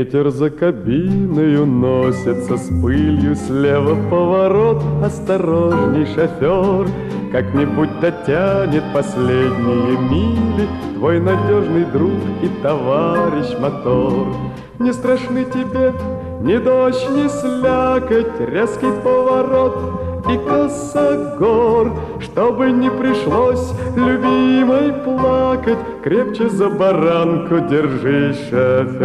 Ветер за кабиной уносится с пылью, слева поворот, осторожней, шофер. Как-нибудь дотянет последние мили твой надежный друг и товарищ мотор. Не страшны тебе ни дождь, ни слякоть, резкий поворот и косогор. Чтобы не пришлось любимой плакать, крепче за баранку держись, шофер.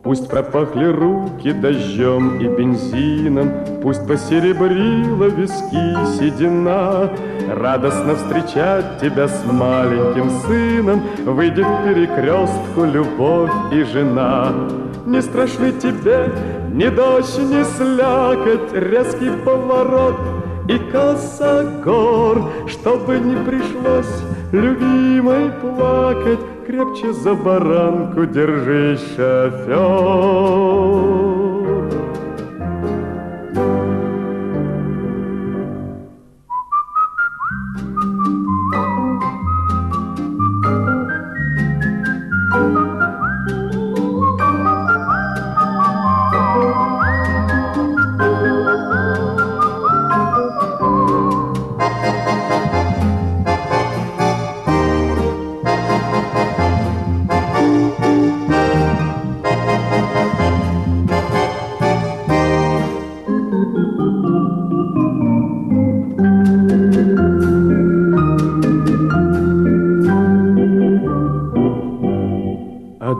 Пусть пропахли руки дождем и бензином, пусть посеребрила виски седина. Радостно встречать тебя с маленьким сыном выйдет к перекрестку любовь и жена. Не страшны тебе ни дождь, ни слякоть, резкий поворот и косогор. Чтобы не пришлось любимой плакать, крепче за баранку держись, шофер.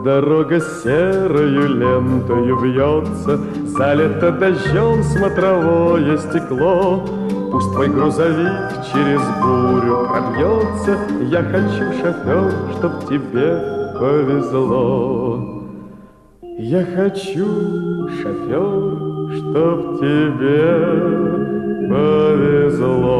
Дорога серою лентою вьется, залито дождем смотровое стекло. Пусть твой грузовик через бурю пробьется, я хочу, шофер, чтоб тебе повезло. Я хочу, шофер, чтоб тебе повезло.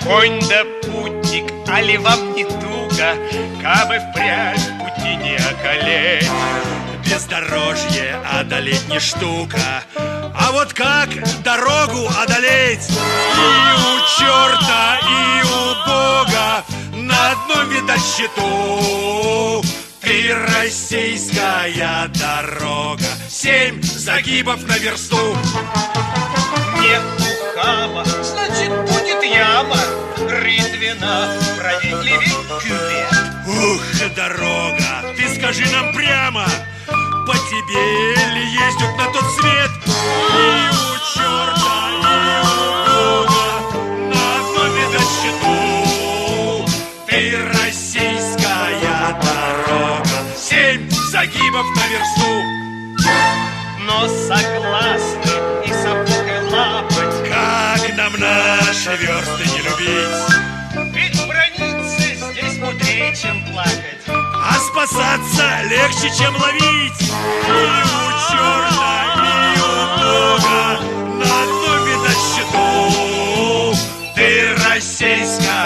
Конь да путник, али вам не туго, кабы впрямь в пути не околеть. Бездорожье одолеть не штука, а вот как дорогу одолеть? И у черта, и у Бога на одном видать счету. Ты российская дорога, 7 загибов на версту. Нет ухаба, значит будет яма, рытвина, правее левее кювет. Ух, дорога, ты скажи нам прямо, по тебе ли ездят на тот свет? И у черта, и у Бога на одном видать счету. Ты российская дорога, 7 загибов на версту. Но согласны и сапогой лапать, как нам наши версты не любить? Ведь браниться здесь мудрее, чем плакать, а спасаться легче, чем ловить. И у черта, и у Бога на одном видать счету. Ты российская